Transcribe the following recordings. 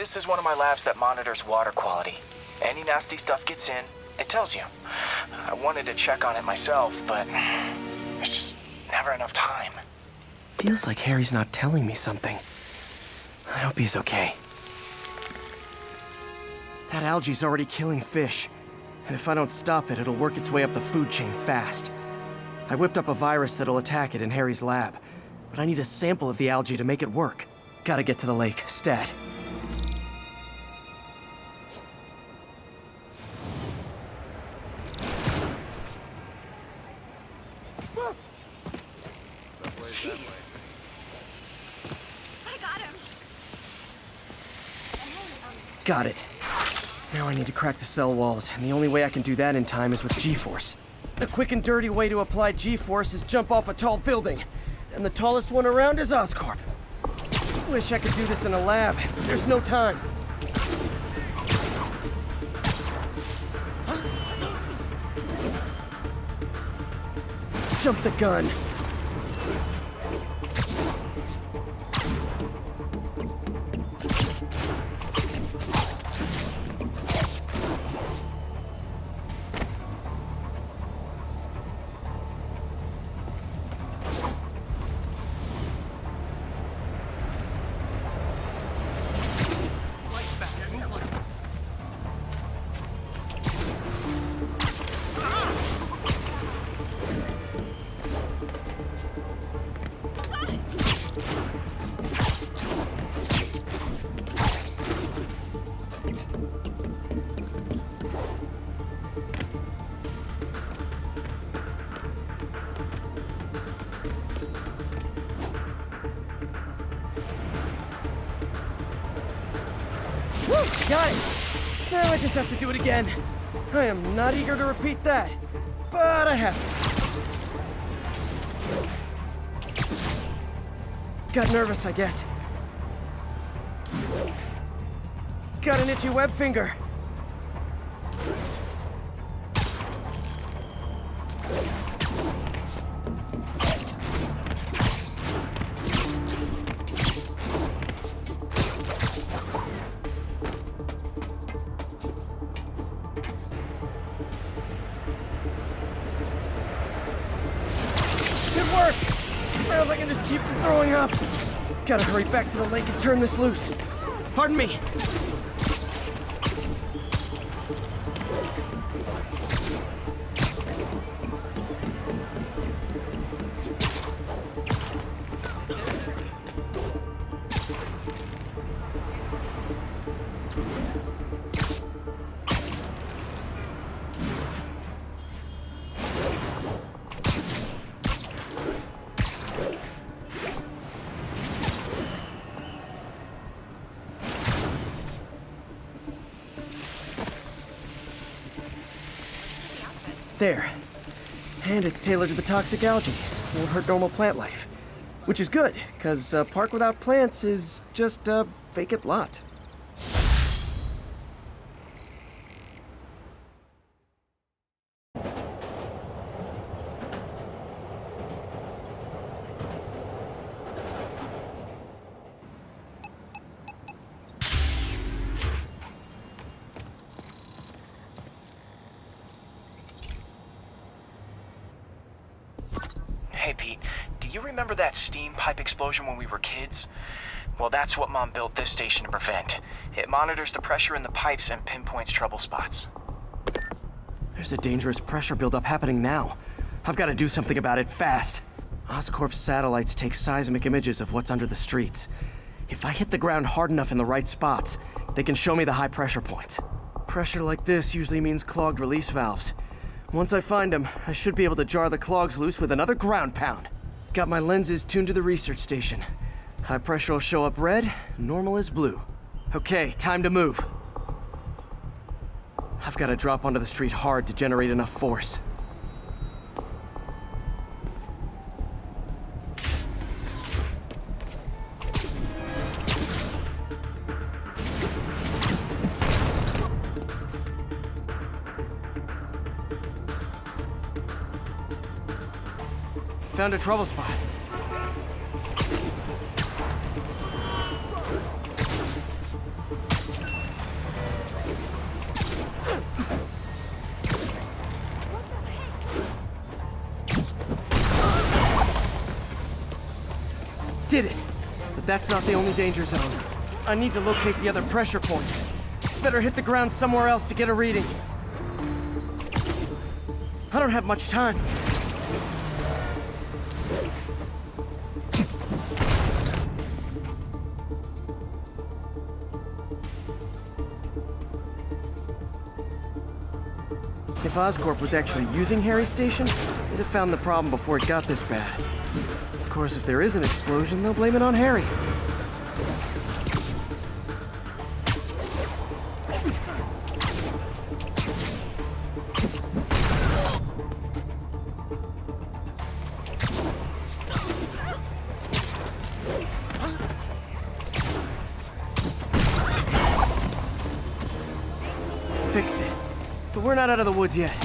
This is one of my labs that monitors water quality. Any nasty stuff gets in, it tells you. I wanted to check on it myself, but there's just never enough time. Feels like Harry's not telling me something. I hope he's okay. That algae's already killing fish. And if I don't stop it, it'll work its way up the food chain fast. I whipped up a virus that'll attack it in Harry's lab. But I need a sample of the algae to make it work. Gotta get to the lake, stat. Got it. Now I need to crack the cell walls, and the only way I can do that in time is with G-force. The quick and dirty way to apply G-force is jump off a tall building, and the tallest one around is Oscorp. Wish I could do this in a lab, but there's no time. Jump the gun. Got it! Now I just have to do it again. I am not eager to repeat that, but I have to. Got nervous, I guess. Got an itchy web finger. I don't know if I can just keep from throwing up. Gotta hurry back to the lake and turn this loose. Pardon me. There. And it's tailored to the toxic algae. Won't hurt normal plant life. Which is good, because a park without plants is just a vacant lot. Hey Pete, do you remember that steam pipe explosion when we were kids? Well, that's what Mom built this station to prevent. It monitors the pressure in the pipes and pinpoints trouble spots. There's a dangerous pressure buildup happening now. I've got to do something about it fast. Oscorp's satellites take seismic images of what's under the streets. If I hit the ground hard enough in the right spots, they can show me the high pressure points. Pressure like this usually means clogged release valves. Once I find them, I should be able to jar the clogs loose with another ground pound. Got my lenses tuned to the research station. High pressure will show up red, normal is blue. Okay, time to move. I've got to drop onto the street hard to generate enough force. Found a trouble spot. did it! But that's not the only danger zone. I need to locate the other pressure points. Better hit the ground somewhere else to get a reading. I don't have much time. If Oscorp was actually using Harry's station, they'd have found the problem before it got this bad. Of course, if there is an explosion, they'll blame it on Harry. Fixed it. But we're not out of the woods yet.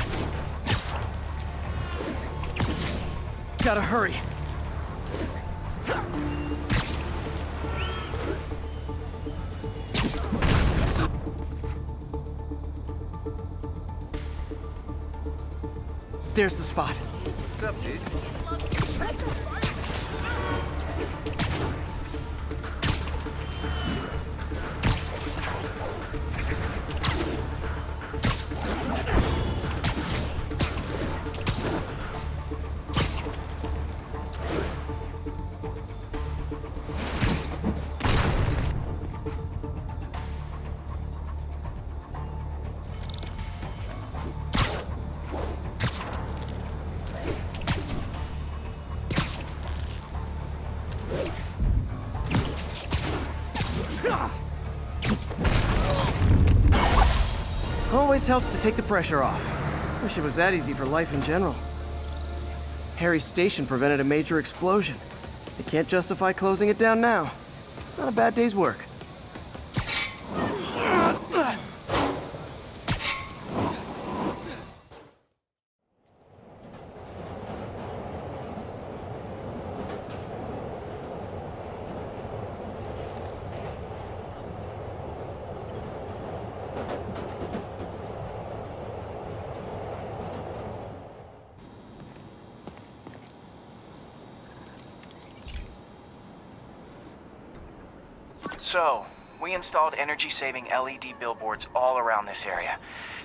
Gotta hurry. There's the spot. What's up, dude? Always helps to take the pressure off. Wish it was that easy for life in general. Harry's station prevented a major explosion. They can't justify closing it down now. Not a bad day's work. So, we installed energy-saving LED billboards all around this area.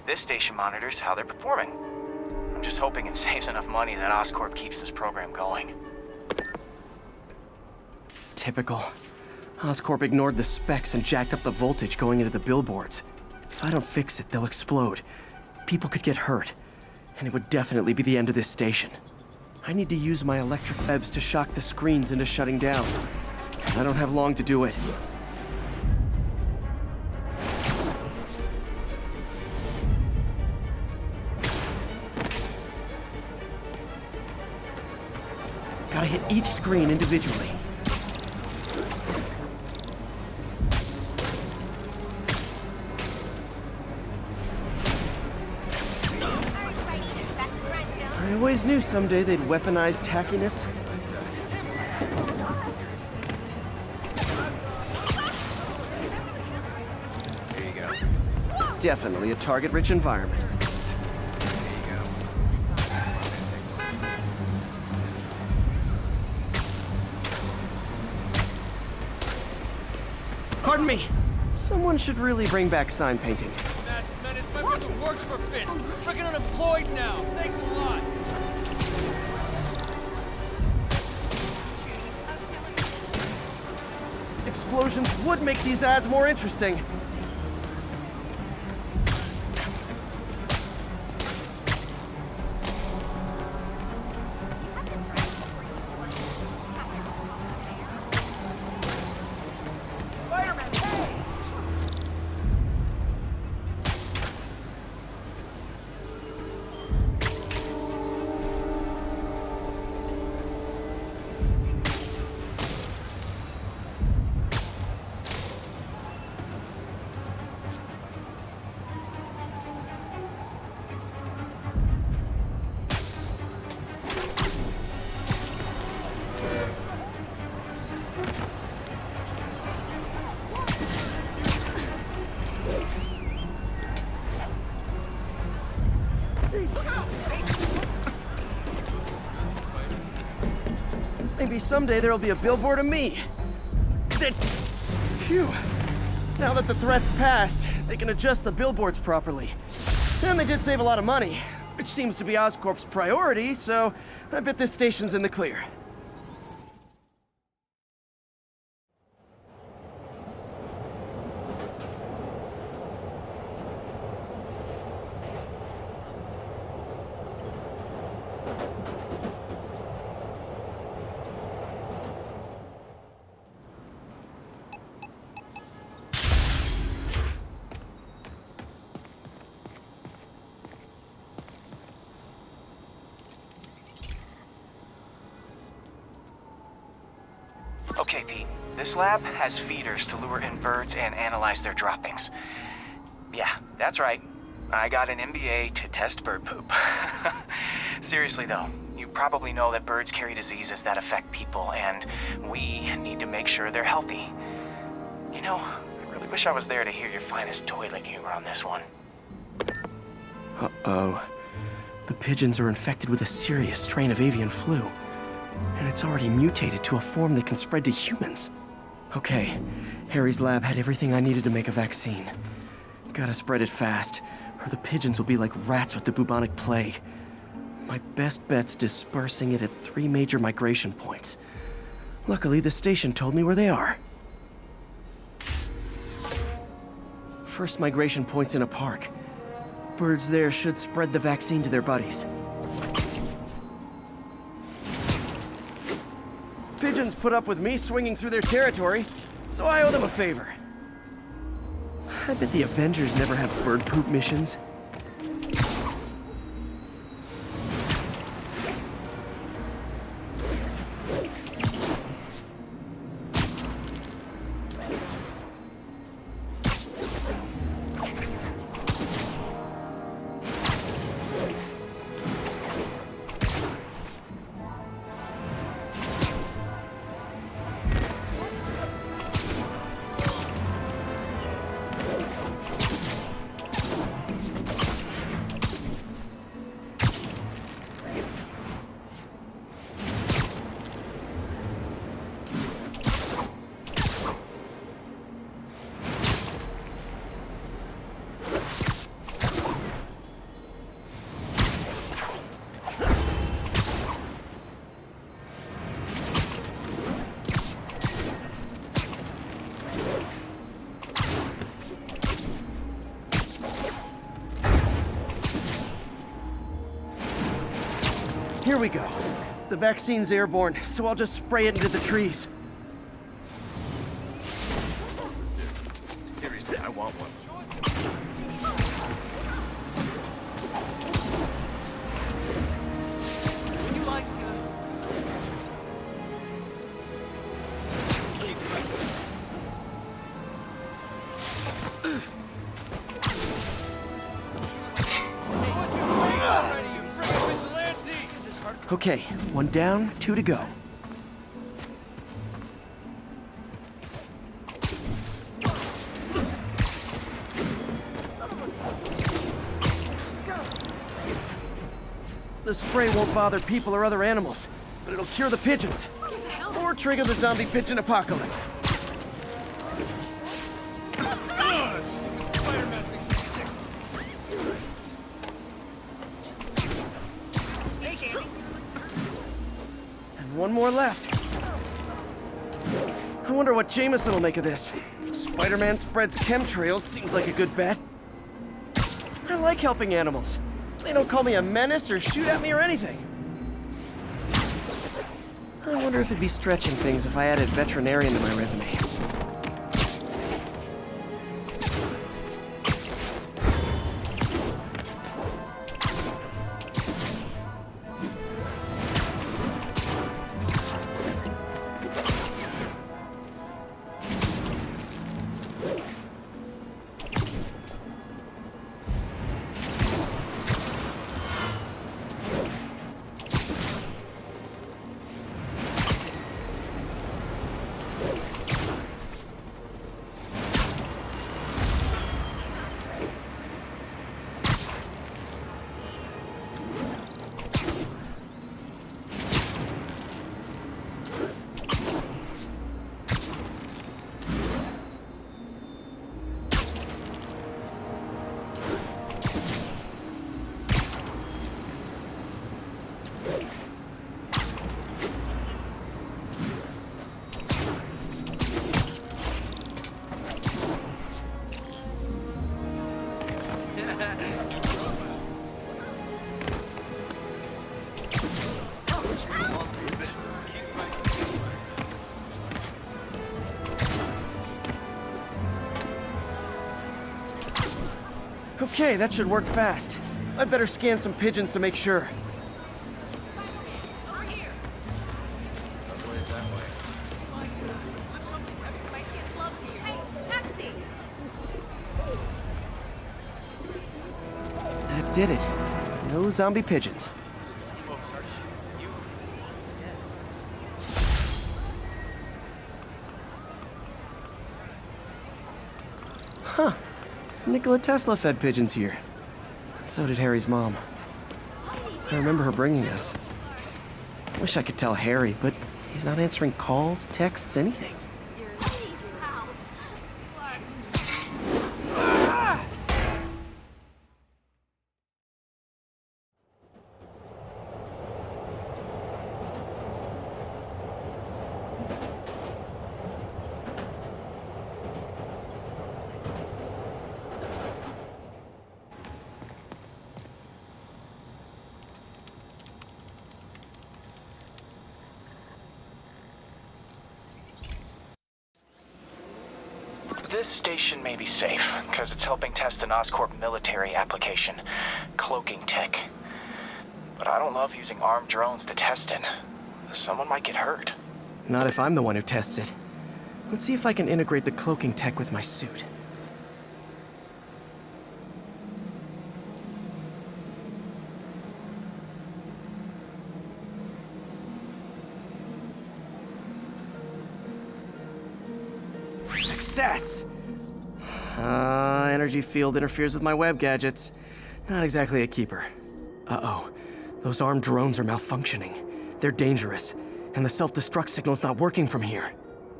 This station monitors how they're performing. I'm just hoping it saves enough money that Oscorp keeps this program going. Typical. Oscorp ignored the specs and jacked up the voltage going into the billboards. If I don't fix it, they'll explode. People could get hurt. And it would definitely be the end of this station. I need to use my electric webs to shock the screens into shutting down. And I don't have long to do it. Gotta hit each screen individually. I always knew someday they'd weaponize tackiness. There you go. Definitely a target-rich environment. Pardon me. Someone should really bring back sign painting. Man, it's my brother works for Fitz. Freaking unemployed now. Thanks a lot. Explosions would make these ads more interesting. Maybe someday there'll be a billboard of me. Phew. Now that the threat's passed, they can adjust the billboards properly. And they did save a lot of money, which seems to be Oscorp's priority, so I bet this station's in the clear. Okay, Pete. This lab has feeders to lure in birds and analyze their droppings. Yeah, that's right. I got an MBA to test bird poop. Seriously though, you probably know that birds carry diseases that affect people, and we need to make sure they're healthy. You know, I really wish I was there to hear your finest toilet humor on this one. Uh-oh. The pigeons are infected with a serious strain of avian flu. And it's already mutated to a form that can spread to humans. Okay, Harry's lab had everything I needed to make a vaccine. Gotta spread it fast, or the pigeons will be like rats with the bubonic plague. My best bet's dispersing it at 3 major migration points. Luckily, the station told me where they are. First migration point's in a park. Birds there should spread the vaccine to their buddies. Pigeons put up with me swinging through their territory, so I owe them a favor. I bet the Avengers never have bird poop missions. Here we go. The vaccine's airborne, so I'll just spray it into the trees. Seriously, I want one. Would you like, Okay, 1 down, 2 to go. The spray won't bother people or other animals, but it'll cure the pigeons. Or trigger the zombie pigeon apocalypse. And 1 more left. I wonder what Jameson will make of this. Spider-Man spreads chemtrails, seems like a good bet. I like helping animals. They don't call me a menace or shoot at me or anything. I wonder if it'd be stretching things if I added veterinarian to my resume. Okay, that should work fast. I'd better scan some pigeons to make sure. Subway's that way. That did it. No zombie pigeons. Huh. Nikola Tesla fed pigeons here. So did Harry's mom. I remember her bringing us. I wish I could tell Harry, but he's not answering calls, texts, anything. This station may be safe, because it's helping test an Oscorp military application, cloaking tech. But I don't love using armed drones to test it. Someone might get hurt. Not if I'm the one who tests it. Let's see if I can integrate the cloaking tech with my suit. Success! Energy field interferes with my web gadgets. Not exactly a keeper. Uh-oh. Those armed drones are malfunctioning. They're dangerous, and the self-destruct signal's not working from here.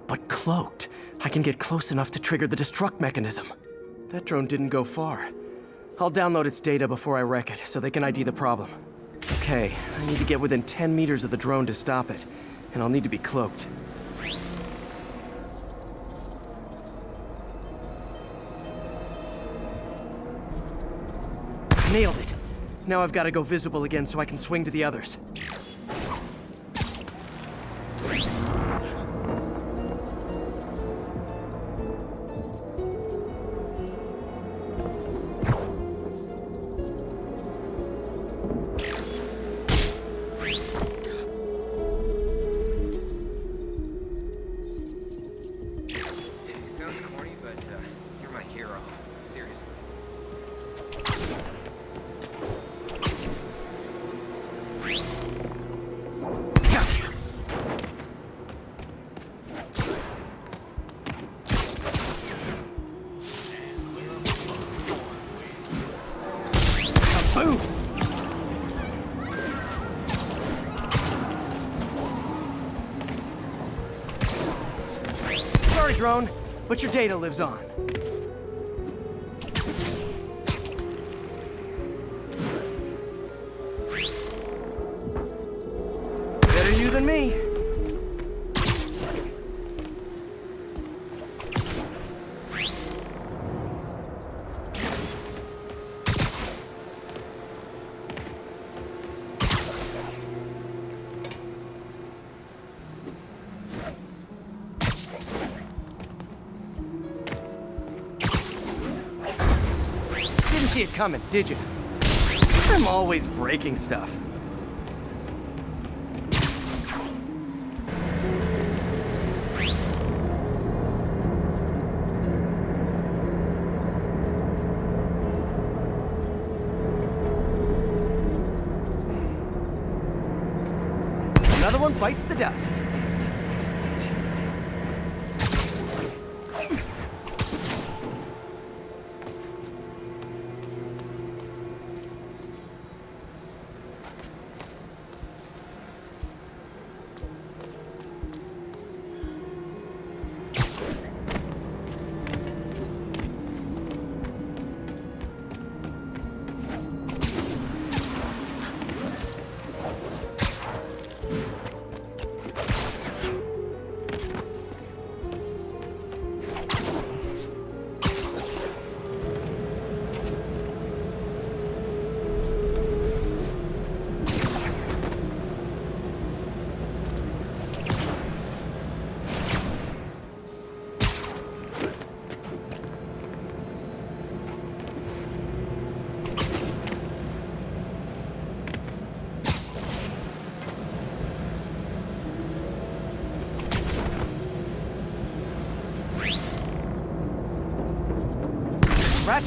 But cloaked, I can get close enough to trigger the destruct mechanism. That drone didn't go far. I'll download its data before I wreck it, so they can ID the problem. Okay, I need to get within 10 meters of the drone to stop it, and I'll need to be cloaked. Nailed it. Now I've got to go visible again so I can swing to the others. Sounds corny, but you're my hero. Seriously. Boom! Sorry, drone, but your data lives on. Better you than me. Didn't see it coming, did you? I'm always breaking stuff. Another one bites the dust.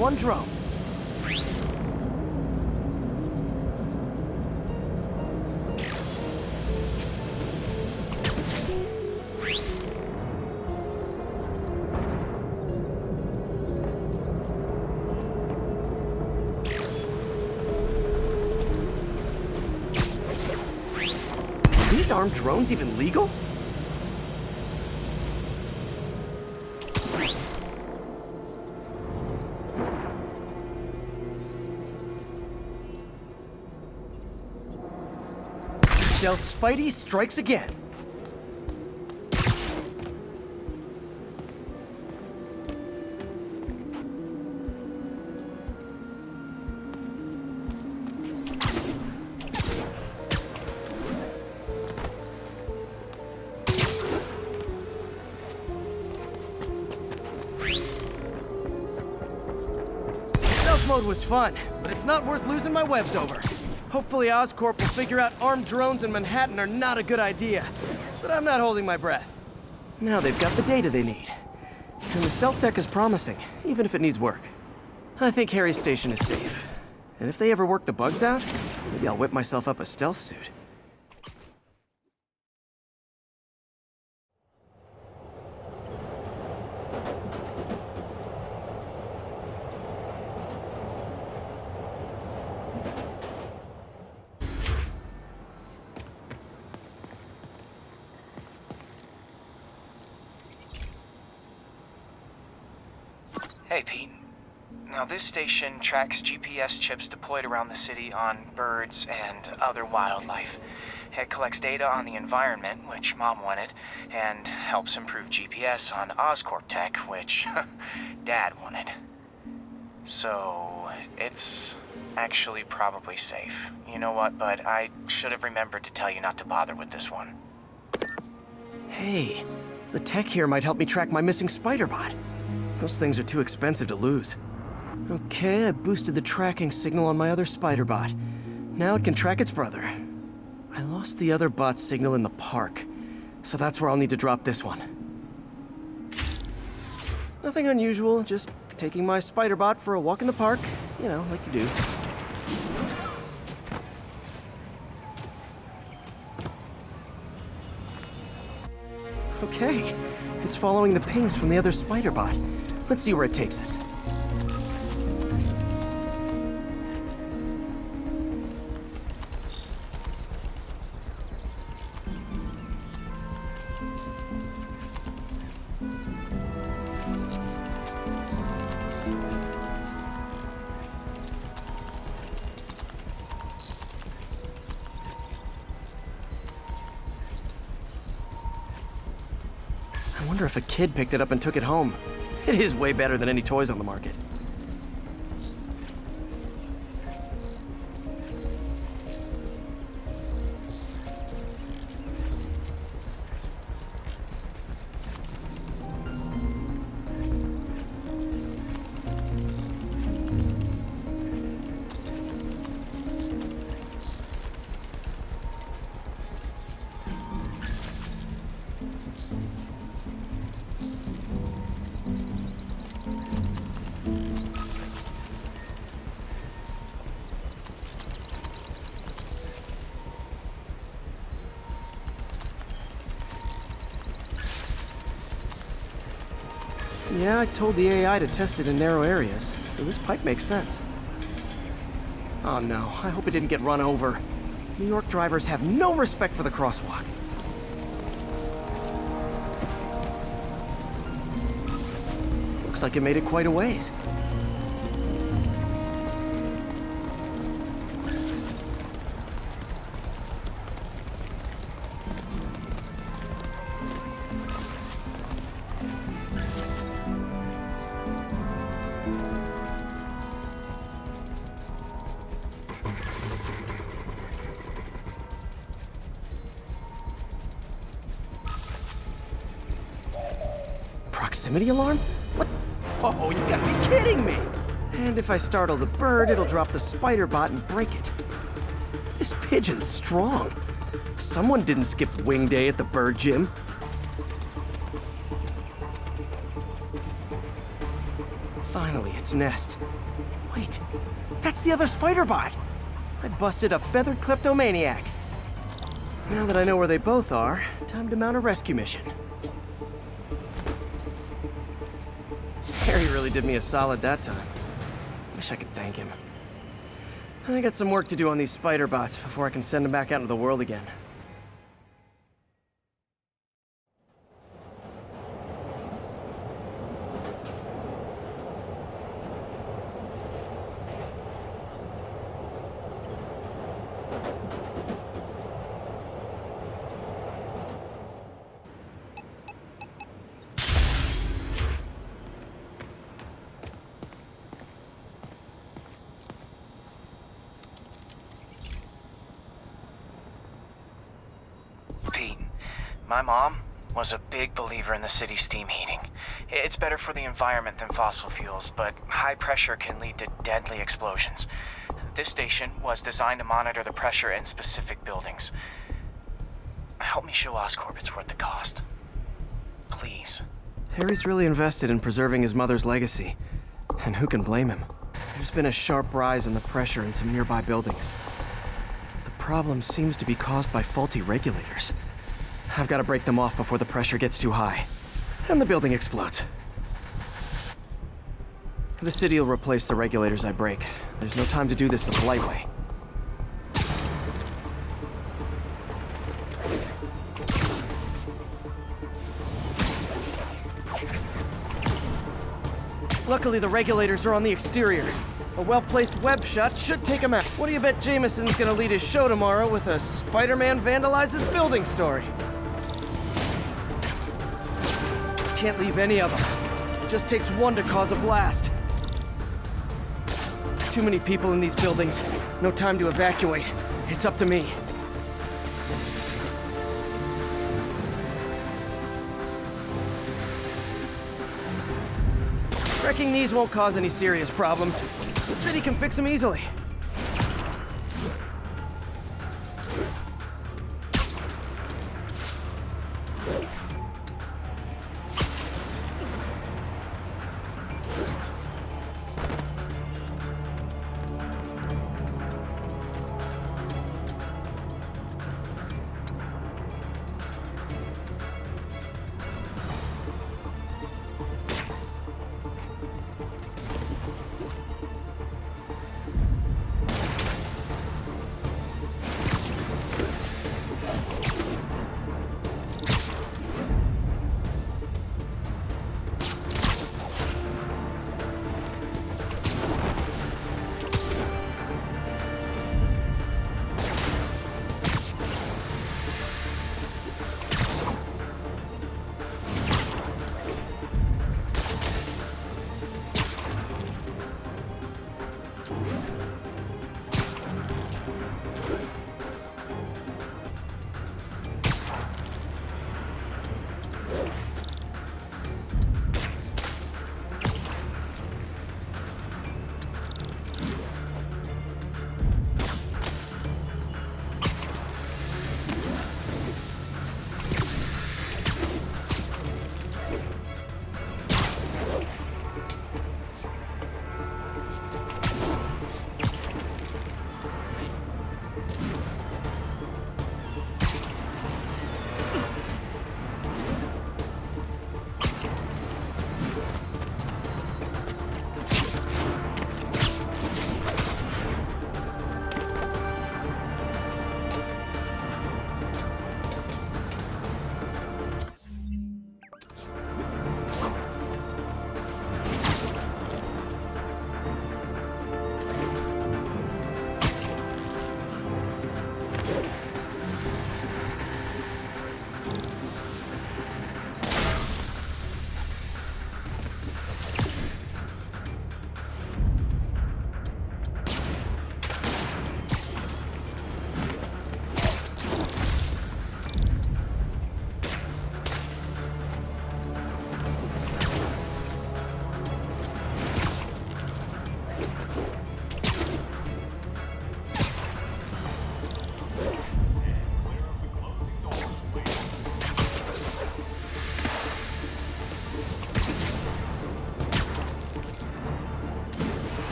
one drone. Are these armed drones even legal? Stealth Spidey strikes again. Stealth mode was fun, but it's not worth losing my webs over. Hopefully Oscorp will figure out armed drones in Manhattan are not a good idea. But I'm not holding my breath. Now they've got the data they need. And the stealth tech is promising, even if it needs work. I think Harry's station is safe. And if they ever work the bugs out, maybe I'll whip myself up a stealth suit. Hey, Pete. Now, this station tracks GPS chips deployed around the city on birds and other wildlife. It collects data on the environment, which Mom wanted, and helps improve GPS on Oscorp tech, which Dad wanted. So, it's actually probably safe. You know what, bud? I should have remembered to tell you not to bother with this one. Hey, the tech here might help me track my missing spider bot. Those things are too expensive to lose. Okay, I boosted the tracking signal on my other spider bot. Now it can track its brother. I lost the other bot's signal in the park, so that's where I'll need to drop this one. Nothing unusual, just taking my spider bot for a walk in the park. You know, like you do. Okay, it's following the pings from the other spider bot. Let's see where it takes us. I wonder if a kid picked it up and took it home. It is way better than any toys on the market. Yeah, I told the AI to test it in narrow areas, so this pipe makes sense. Oh no, I hope it didn't get run over. New York drivers have no respect for the crosswalk. Looks like it made it quite a ways. Proximity alarm? What? Oh, you gotta be kidding me! And if I startle the bird, it'll drop the spider bot and break it. This pigeon's strong. Someone didn't skip wing day at the bird gym. Finally, its nest. Wait, that's the other spider bot! I busted a feathered kleptomaniac. Now that I know where they both are, time to mount a rescue mission. Harry really did me a solid that time. Wish I could thank him. I got some work to do on these spider bots before I can send them back out into the world again. Pete, my mom was a big believer in the city's steam heating. It's better for the environment than fossil fuels, but high pressure can lead to deadly explosions. This station was designed to monitor the pressure in specific buildings. Help me show Oscorp it's worth the cost. Please. Harry's really invested in preserving his mother's legacy. And who can blame him? There's been a sharp rise in the pressure in some nearby buildings. The problem seems to be caused by faulty regulators. I've got to break them off before the pressure gets too high. And the building explodes. The city will replace the regulators I break. There's no time to do this the polite way. Luckily, the regulators are on the exterior. A well-placed web shot should take him out. What do you bet Jameson's gonna lead his show tomorrow with a Spider-Man vandalizes building story? Can't leave any of them. Just takes one to cause a blast. Too many people in these buildings. No time to evacuate. It's up to me. Wrecking these won't cause any serious problems. The city can fix them easily.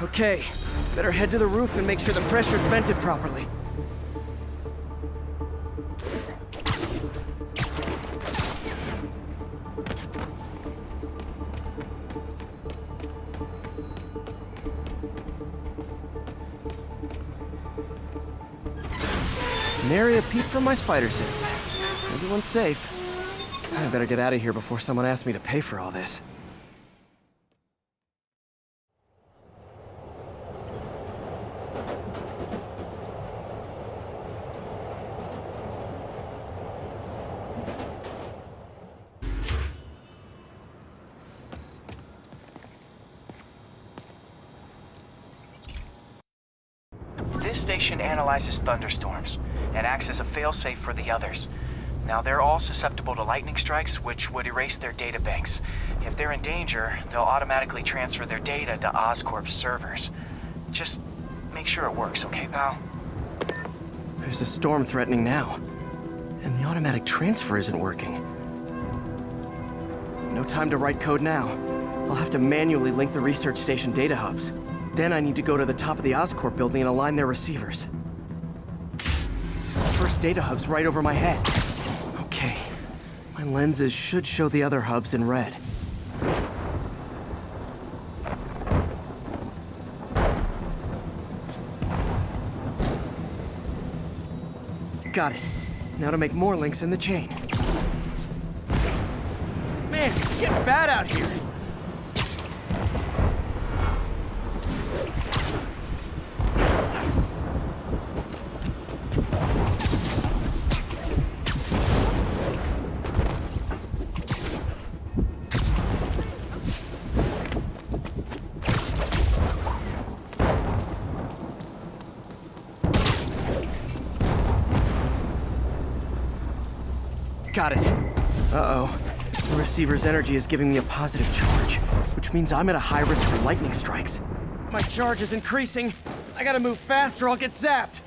Okay, better head to the roof and make sure the pressure's vented properly. Nary a peep from my spider sense. Everyone's safe. I better get out of here before someone asks me to pay for all this. This station analyzes thunderstorms and acts as a failsafe for the others. Now, they're all susceptible to lightning strikes, which would erase their databanks. If they're in danger, they'll automatically transfer their data to Oscorp's servers. Just make sure it works, okay, pal? There's a storm threatening now, and the automatic transfer isn't working. No time to write code now. I'll have to manually link the research station data hubs. Then I need to go to the top of the Oscorp building and align their receivers. The first data hub's right over my head. Okay, my lenses should show the other hubs in red. Got it. Now to make more links in the chain. Man, it's getting bad out here. Got it. Uh-oh. The receiver's energy is giving me a positive charge, which means I'm at a high risk for lightning strikes. My charge is increasing. I gotta move fast or I'll get zapped.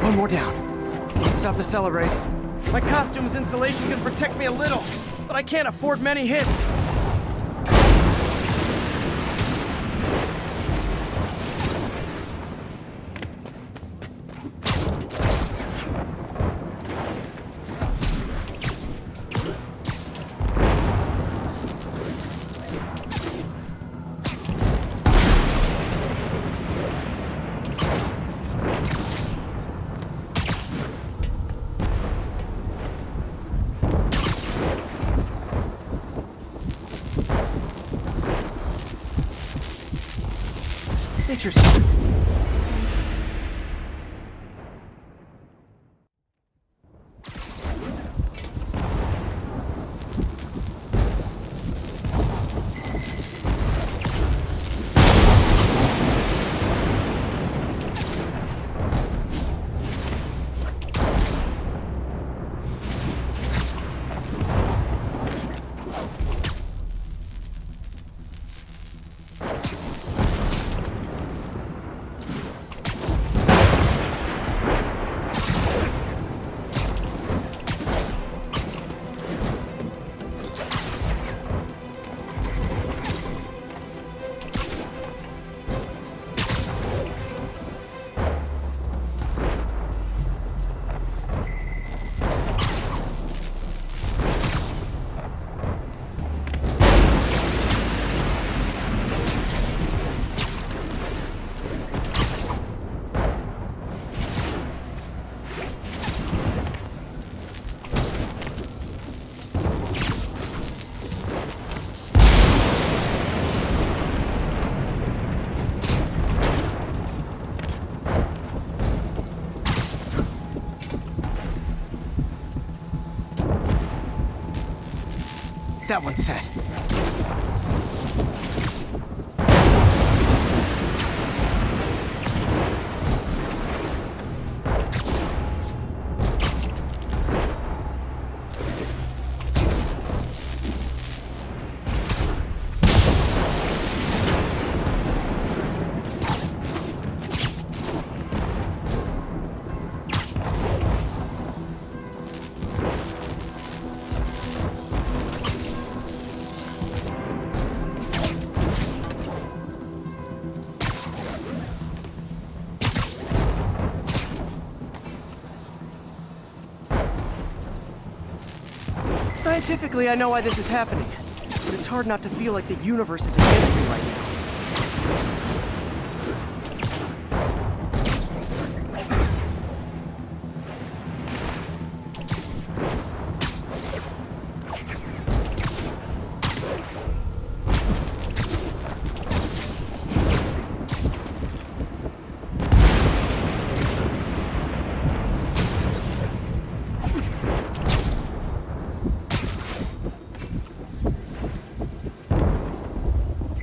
One more down. Stop the celebrate. My costume's insulation can protect me a little, but I can't afford many hits. Interesting. That one's set. Scientifically, I know why this is happening, but it's hard not to feel like the universe is against me right now.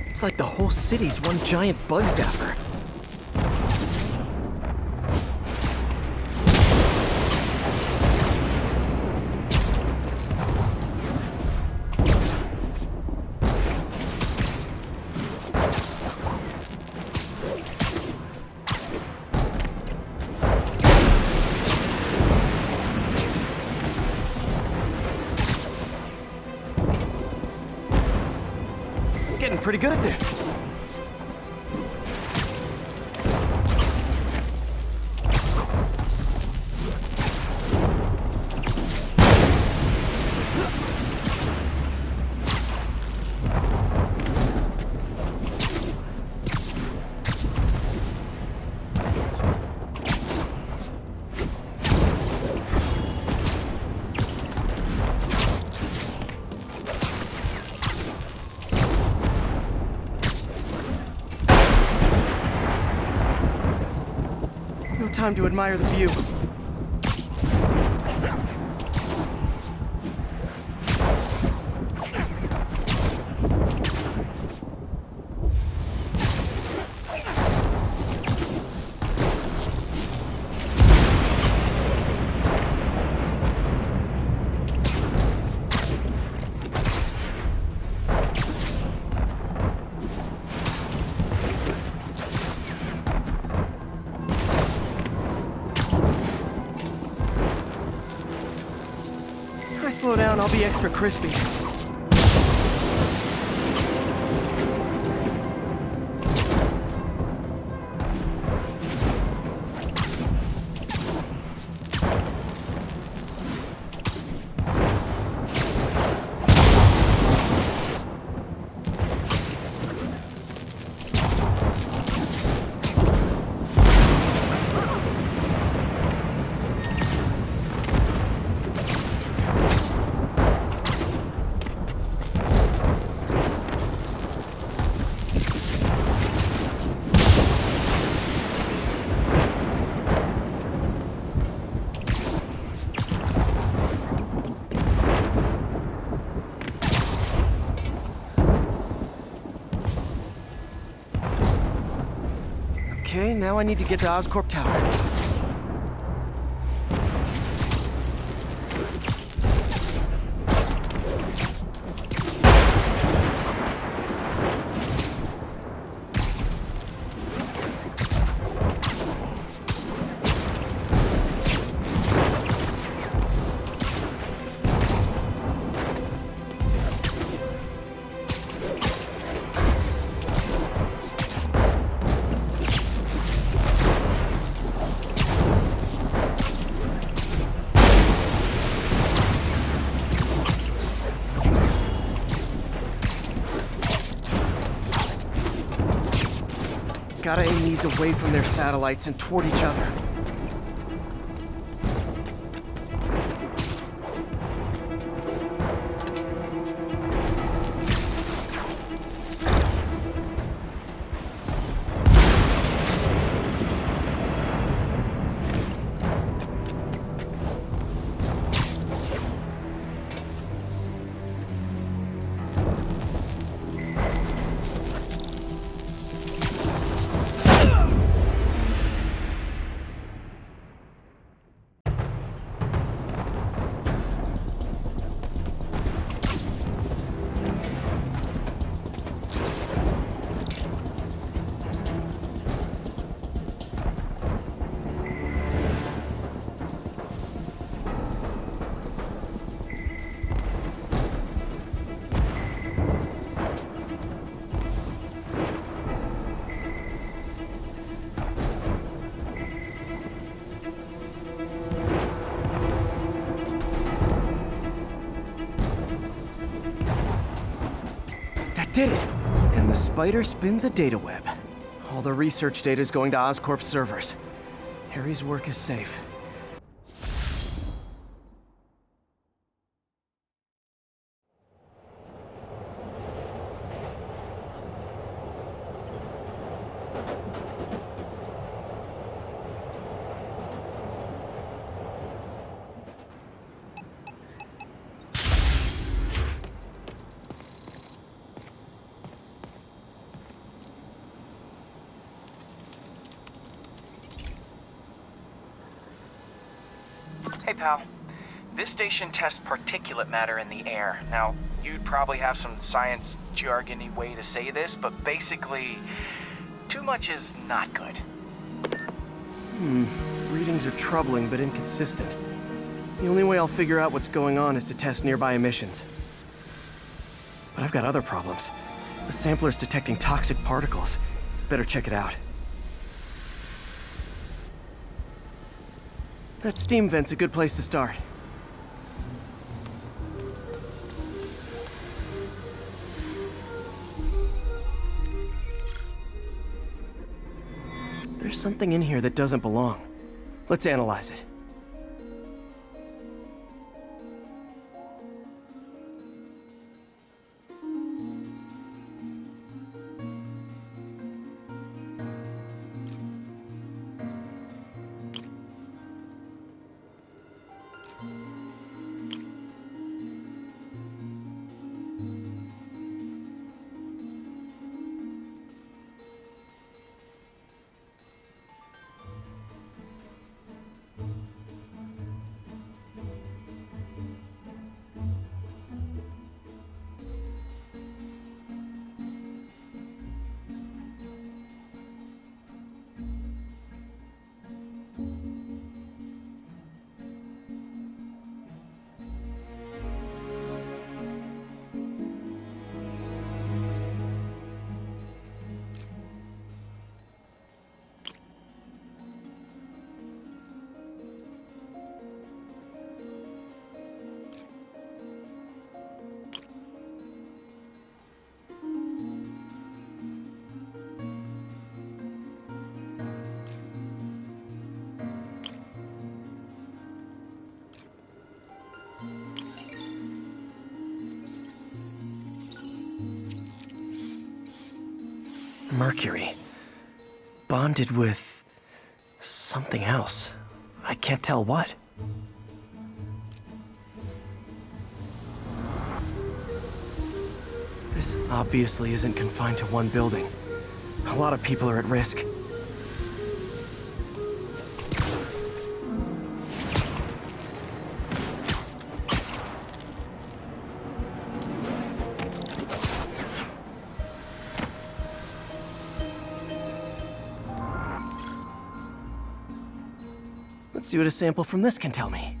It's like the whole city's one giant bug zapper. Getting pretty good at this. No time to admire the view. If I slow down, I'll be extra crispy. Okay, now I need to get to Oscorp Tower. Gotta aim these away from their satellites and toward each other. Did it! And the spider spins a data web. All the research data is going to Oscorp's servers. Harry's work is safe. Hey, pal. This station tests particulate matter in the air. Now, you'd probably have some science jargony way to say this, but basically, too much is not good. Readings are troubling but inconsistent. The only way I'll figure out what's going on is to test nearby emissions. But I've got other problems. The sampler's detecting toxic particles. Better check it out. That steam vent's a good place to start. There's something in here that doesn't belong. Let's analyze it. Mercury. Bonded with something else. I can't tell what. This obviously isn't confined to one building. A lot of people are at risk. Let's see what a sample from this can tell me.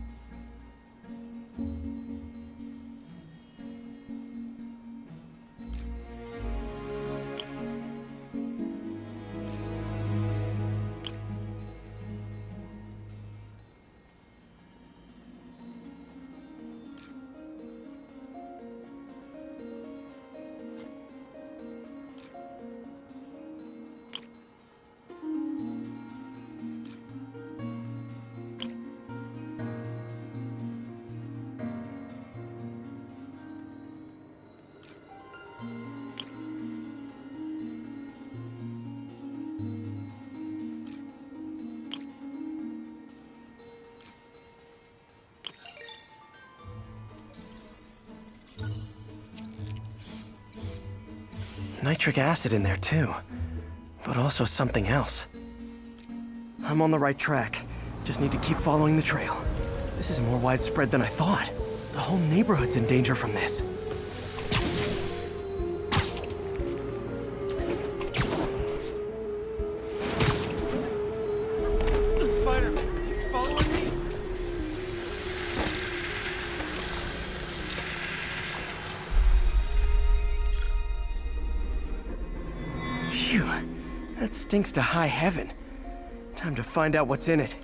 Nitric acid in there too, but also something else. I'm on the right track. Just need to keep following the trail. This is more widespread than I thought. The whole neighborhood's in danger from this. The spider, he's following me. Phew, that stinks to high heaven. Time to find out what's in it.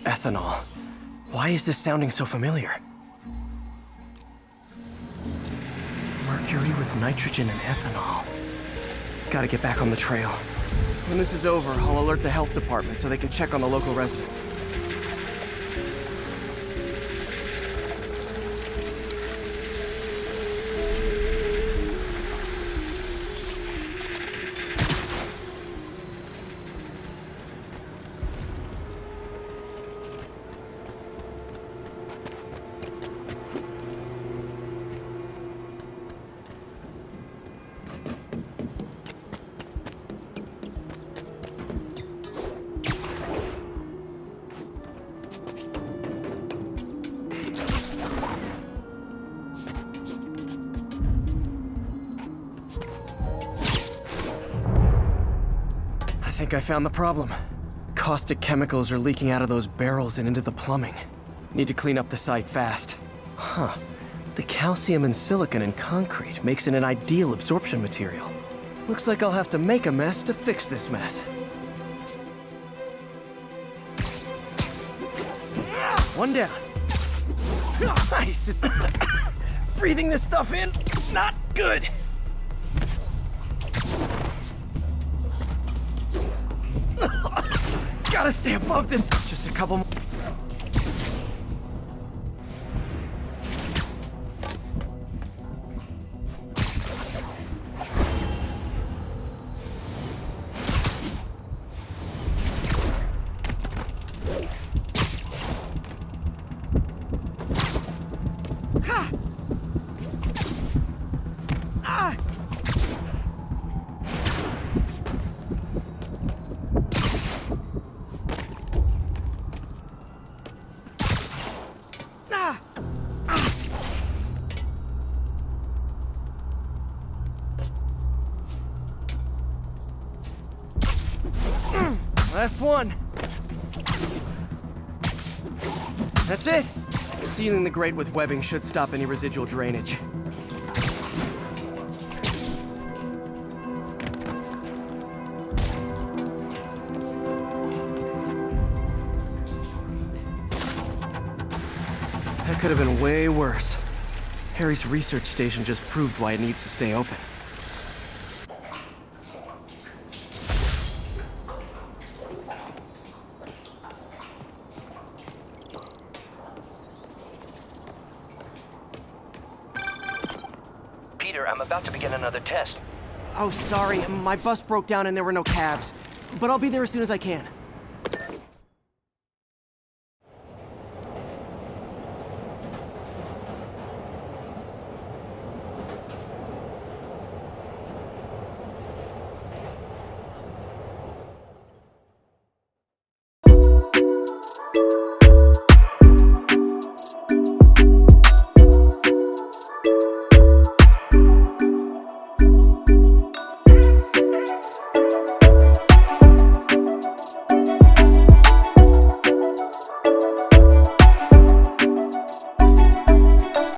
Ethanol. Why is this sounding so familiar? Mercury with nitrogen and ethanol. Gotta get back on the trail. When this is over, I'll alert the health department so they can check on the local residents. I think I found the problem. Caustic chemicals are leaking out of those barrels and into the plumbing. Need to clean up the site fast. Huh. The calcium and silicon in concrete makes it an ideal absorption material. Looks like I'll have to make a mess to fix this mess. One down. Nice. Breathing this stuff in, not good. Gotta stay above this. Just a couple more. Last one. That's it. Sealing the grate with webbing should stop any residual drainage. That could have been way worse. Harry's research station just proved why it needs to stay open. I'm about to begin another test. Oh, sorry. My bus broke down and there were no cabs. But I'll be there as soon as I can.